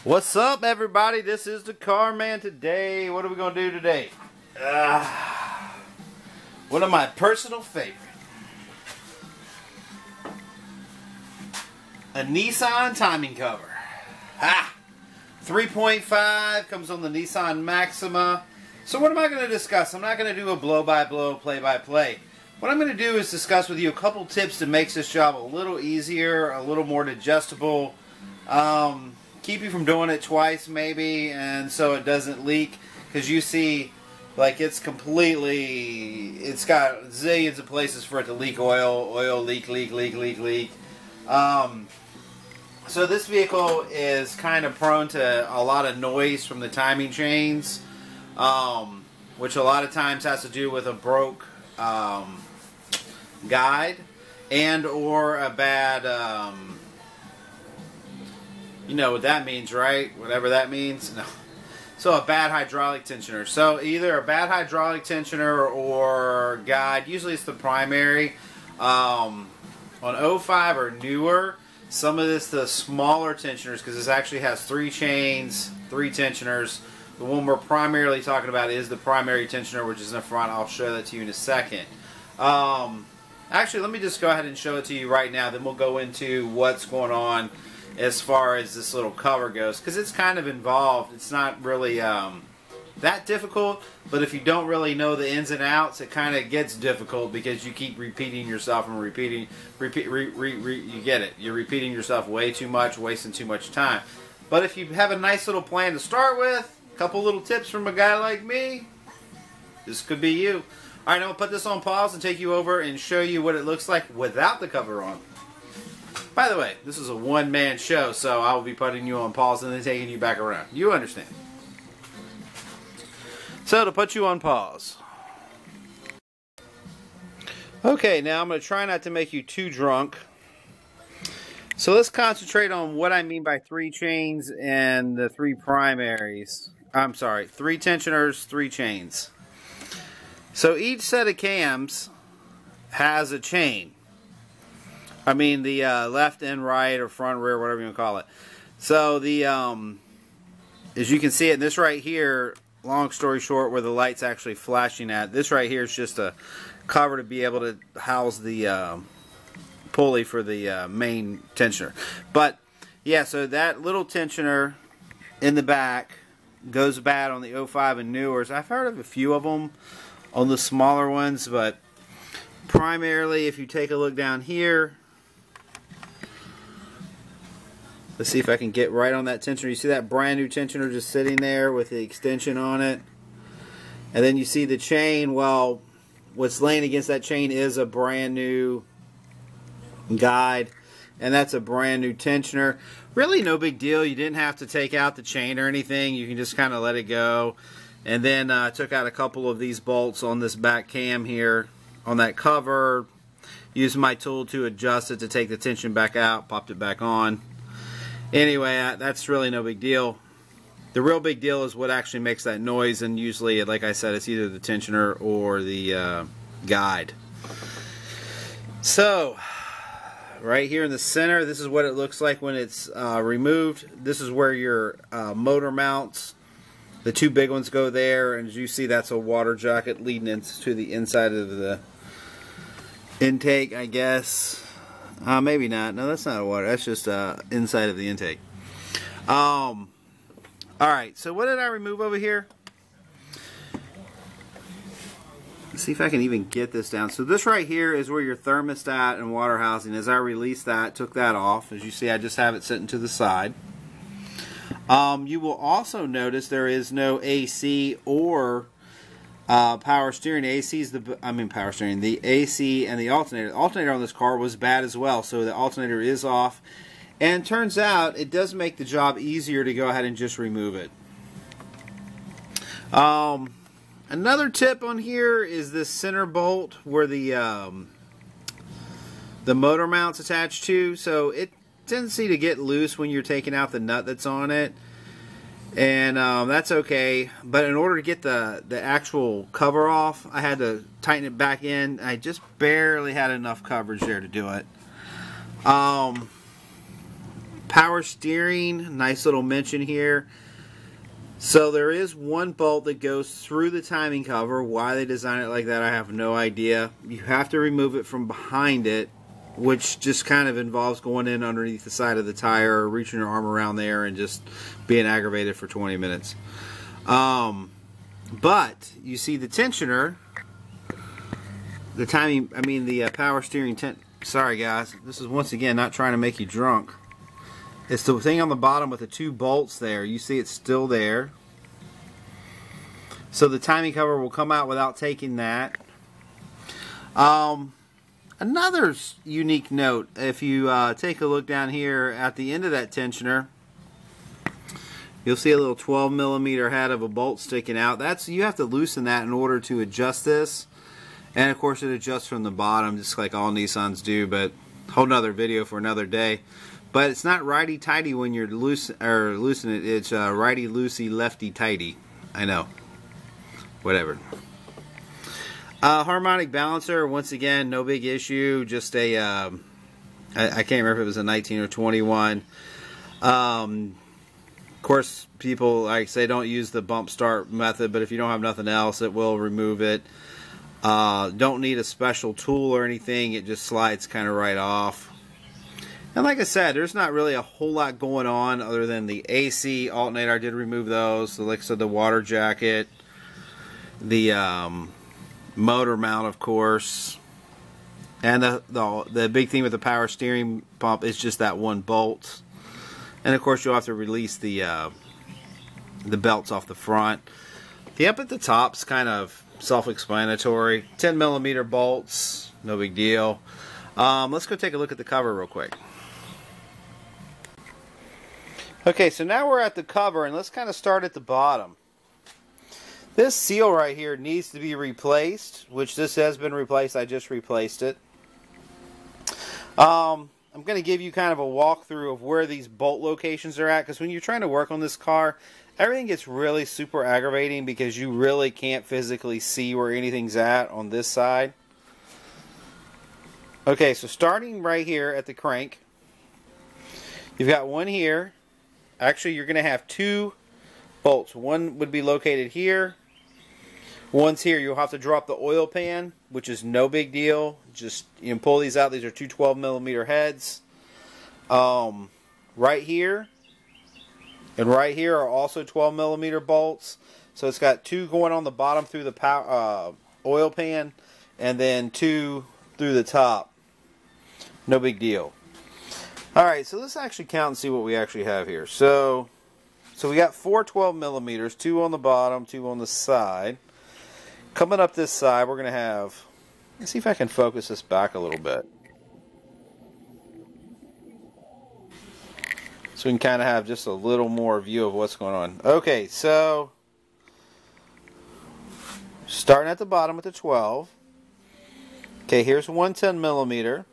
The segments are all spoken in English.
What's up, everybody? This is the Car Man. Today, what are we going to do today? One of my personal favorites. A Nissan timing cover. 3.5 comes on the Nissan Maxima. So what am I going to discuss? I'm not going to do a blow-by-blow, play-by-play. What I'm going to do is discuss with you a couple tips that makes this job a little easier, a little more digestible. Keep you from doing it twice maybe, and so it doesn't leak, because you see, like, it's got zillions of places for it to leak oil leak. So this vehicle is kind of prone to a lot of noise from the timing chains, which a lot of times has to do with a broke guide and or a bad you know what that means, right? Whatever that means. No. So a bad hydraulic tensioner. So either a bad hydraulic tensioner or guide. Usually it's the primary. On 05 or newer, some of this, the smaller tensioners, because this actually has 3 chains, 3 tensioners. The one we're primarily talking about is the primary tensioner, which is in the front. I'll show that to you in a second. Actually, let me just go ahead and show it to you right now. Then we'll go into what's going on as far as this little cover goes, because it's kind of involved. It's not really that difficult, but if you don't really know the ins and outs, it kind of gets difficult because you keep repeating yourself and you get it. You're repeating yourself way too much, wasting too much time. But if you have a nice little plan to start with, a couple little tips from a guy like me, this could be you. Alright, I'm going to put this on pause and take you over and show you what it looks like without the cover on. By the way, this is a one-man show, so I will be putting you on pause and then taking you back around. You understand. So, to put you on pause. Okay, now I'm going to try not to make you too drunk. So let's concentrate on what I mean by 3 chains and the 3 primaries. I'm sorry, 3 tensioners, 3 chains. So each set of cams has a chain. I mean the left and right or front, rear, whatever you want to call it. So the as you can see it, this right here, long story short, where the light's actually flashing at, this right here is just a cover to be able to house the pulley for the main tensioner. But yeah, so that little tensioner in the back goes bad on the 05 and newers. I've heard of a few of them on the smaller ones, but primarily if you take a look down here, let's see if I can get right on that tensioner. You see that brand new tensioner just sitting there with the extension on it. And then you see the chain. Well, what's laying against that chain is a brand new guide. And that's a brand new tensioner. Really no big deal. You didn't have to take out the chain or anything. You can just kind of let it go. And then I took out a couple of these bolts on this back cam here on that cover. Used my tool to adjust it to take the tension back out. Popped it back on. Anyway, that's really no big deal. The real big deal is what actually makes that noise, and usually, like I said, it's either the tensioner or the guide. So, right here in the center, this is what it looks like when it's removed. This is where your motor mounts. The 2 big ones go there, and as you see, that's a water jacket leading into the inside of the intake, I guess. Maybe not. No, that's not a water. That's just inside of the intake. Alright, so what did I remove over here? Let's see if I can even get this down. So this right here is where your thermostat and water housing is. I released that, took that off. As you see, I just have it sitting to the side. You will also notice there is no AC or power steering. The AC and the alternator. The alternator on this car was bad as well, so the alternator is off. And turns out it does make the job easier to go ahead and just remove it. Another tip on here is this center bolt where the motor mount's attached to. So it tendency to get loose when you're taking out the nut that's on it. And that's okay, but in order to get the actual cover off, I had to tighten it back in. I just barely had enough coverage there to do it. Power steering, nice little mention here. So there is one bolt that goes through the timing cover. Why they designed it like that, I have no idea. You have to remove it from behind it, which just kind of involves going in underneath the side of the tire, or reaching your arm around there and just being aggravated for 20 minutes. But you see the tensioner, the timing, I mean the power steering sorry guys, this is once again not trying to make you drunk. It's the thing on the bottom with the two bolts there. You see it's still there. So the timing cover will come out without taking that. Another unique note, if you take a look down here at the end of that tensioner, you'll see a little 12mm head of a bolt sticking out. You have to loosen that in order to adjust this. And of course it adjusts from the bottom, just like all Nissans do, but whole nother video for another day. But it's not righty-tighty when you're loosen it. It's righty-loosey, lefty-tighty. I know. Whatever. Harmonic Balancer, once again, no big issue. Just a, I can't remember if it was a 19 or 21. Of course, people, like I say, don't use the bump start method, but if you don't have nothing else, it will remove it. Don't need a special tool or anything. It just slides kind of right off. And like I said, there's not really a whole lot going on other than the AC alternator. I did remove those. So like I said, the water jacket, the motor mount, of course, and the big thing with the power steering pump is just that one bolt. And of course, you'll have to release the belts off the front. The up at the top's kind of self-explanatory. 10mm bolts, no big deal. Let's go take a look at the cover real quick. Okay, so now we're at the cover, and let's kind of start at the bottom. This seal right here needs to be replaced, which this has been replaced. I just replaced it. I'm going to give you kind of a walkthrough of where these bolt locations are at, because when you're trying to work on this car, everything gets really super aggravating because you really can't physically see where anything's at on this side. Okay, so starting right here at the crank, you've got one here. Actually, you're going to have two bolts. One would be located here. One's here. You'll have to drop the oil pan, which is no big deal. Just you can pull these out. These are two 12mm heads. Right here and right here are also 12mm bolts. So it's got two going on the bottom through the oil pan, and then two through the top. No big deal. Alright, so let's actually count and see what we actually have here. So we got four 12mm, two on the bottom, two on the side. Coming up this side, we're going to have, let's see if I can focus this back a little bit. So we can kind of have just a little more view of what's going on. Okay, so starting at the bottom with the 12. Okay, here's one 10mm.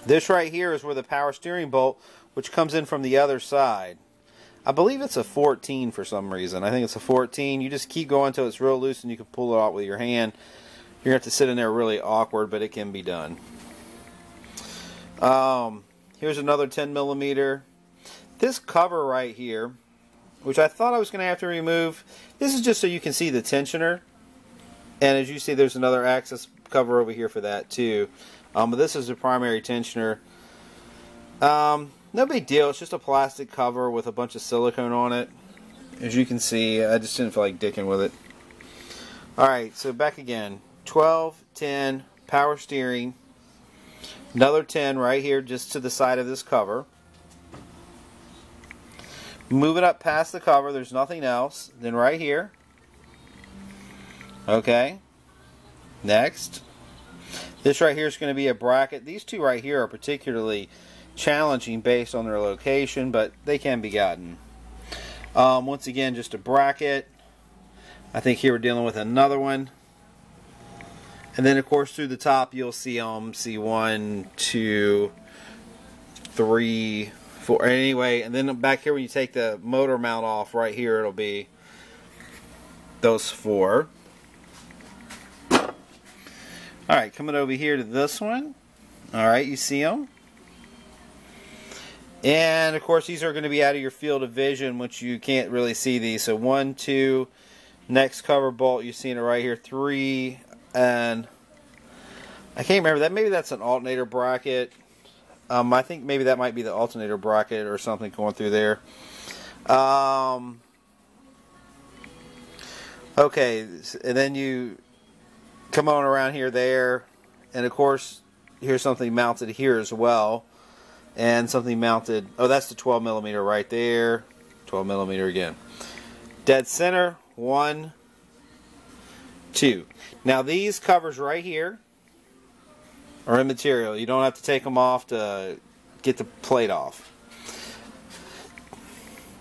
This right here is where the power steering bolt, which comes in from the other side. I believe it's a 14 for some reason. I think it's a 14. You just keep going until it's real loose and you can pull it out with your hand. You're going to have to sit in there really awkward, but it can be done. Here's another 10mm. This cover right here, which I thought I was going to have to remove, this is just so you can see the tensioner. And as you see, there's another access cover over here for that too. But this is the primary tensioner. No big deal. It's just a plastic cover with a bunch of silicone on it. As you can see, I just didn't feel like dicking with it. Alright, so back again. 12, 10, power steering. Another 10 right here just to the side of this cover. Move it up past the cover. There's nothing else. Then right here. Okay. Next. This right here is going to be a bracket. These two right here are particularly challenging based on their location, but they can be gotten. Once again, just a bracket. I think here we're dealing with another one. And then, of course, through the top, you'll see see 1, 2, 3, 4. Anyway, and then back here when you take the motor mount off, right here, it'll be those 4. Alright, coming over here to this one. Alright, you see them. And of course these are going to be out of your field of vision, which you can't really see these. So 1, 2, next cover bolt, you're seeing it right here, 3, and I can't remember that. Maybe that's an alternator bracket. I think maybe that might be the alternator bracket or something going through there. Okay, and then you come on around here, there, and of course here's something mounted here as well, and something mounted. Oh, that's the 12 millimeter right there. 12 millimeter again. Dead center. 1, 2. Now these covers right here are immaterial. You don't have to take them off to get the plate off.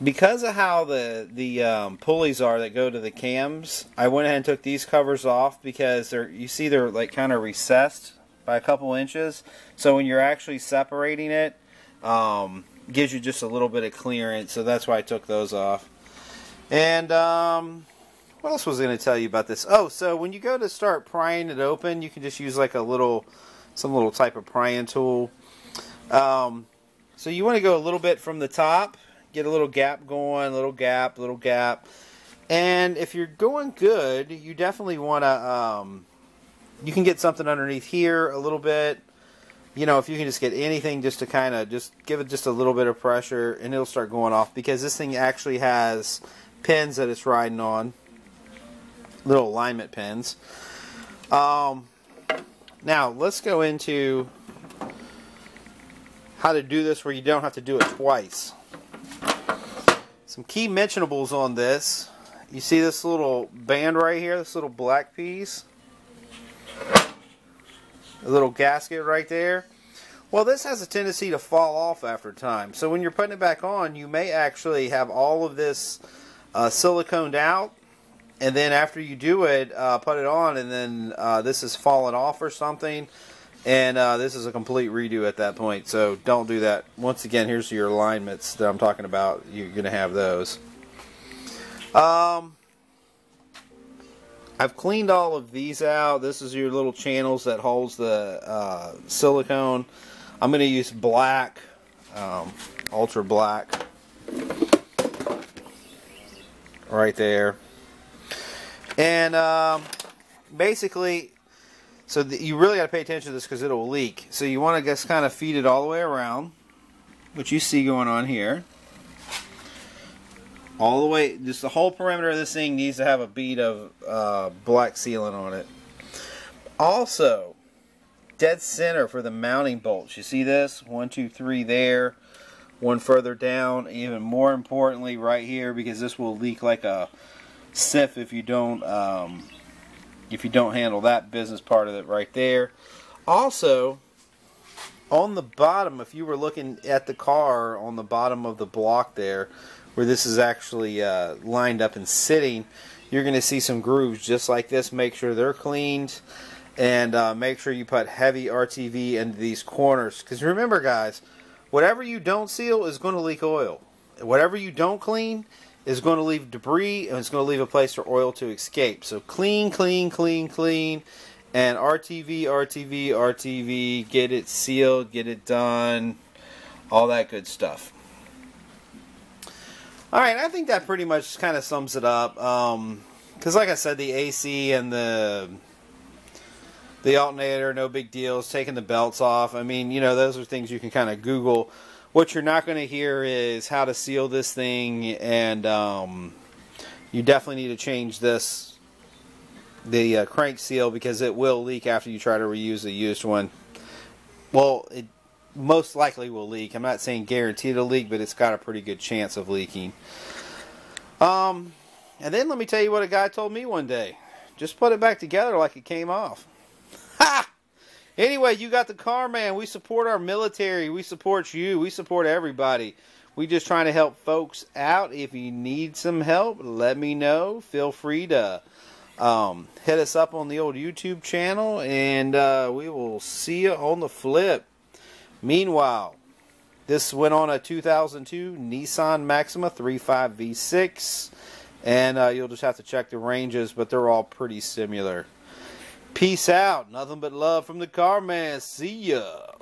Because of how the pulleys are that go to the cams, I went ahead and took these covers off because you see they're like kind of recessed by a couple inches. So when you're actually separating it, gives you just a little bit of clearance. So that's why I took those off. And what else was I going to tell you about this? Oh, so when you go to start prying it open, you can just use like some little type of prying tool. So you want to go a little bit from the top, get a little gap going, little gap. And if you're going good, you definitely want to, you can get something underneath here a little bit. You know, if you can just get anything just to kind of just give it just a little bit of pressure, and it'll start going off, because this thing actually has pins that it's riding on, little alignment pins. Now let's go into how to do this where you don't have to do it twice. Some key mentionables on this. You see this little band right here, this little black piece, a little gasket right there. Well, this has a tendency to fall off after time. So when you're putting it back on, you may actually have all of this siliconed out, and then after you do it, put it on, and then this is falling off or something, and this is a complete redo at that point. So don't do that. Once again, here's your alignments that I'm talking about. You're going to have those. I've cleaned all of these out. This is your little channels that holds the silicone. I'm going to use black, ultra black, right there. And basically, so you really got to pay attention to this because it'll leak. So you want to just kind of feed it all the way around, which you see going on here. All the way, just the whole perimeter of this thing needs to have a bead of black sealant on it. Also, dead center for the mounting bolts. You see this? 1, 2, 3 there. One further down. Even more importantly, right here, because this will leak like a sieve if you don't handle that business part of it right there. Also, on the bottom, if you were looking at the car on the bottom of the block there, where this is actually lined up and sitting, you're going to see some grooves just like this. Make sure they're cleaned, and make sure you put heavy RTV into these corners. Because remember, guys, whatever you don't seal is going to leak oil. Whatever you don't clean is going to leave debris, and it's going to leave a place for oil to escape. So clean, clean, clean, clean, and RTV, RTV, RTV. Get it sealed, get it done, all that good stuff. Alright, I think that pretty much kind of sums it up. Because like I said, the AC and the alternator, no big deals. Taking the belts off, I mean, you know, those are things you can kind of Google. What you're not going to hear is how to seal this thing, and you definitely need to change the crank seal, because it will leak after you try to reuse the used one. Well, it most likely will leak. I'm not saying guaranteed to leak, but it's got a pretty good chance of leaking. And then let me tell you what a guy told me one day. Just put it back together like it came off. Ha! Anyway, you got the car, man. We support our military. We support you. We support everybody. We just trying to help folks out. If you need some help, let me know. Feel free to hit us up on the old YouTube channel, and we will see you on the flip. Meanwhile, this went on a 2002 Nissan Maxima 3.5 V6, and you'll just have to check the ranges, but they're all pretty similar. Peace out. Nothing but love from the car man. See ya.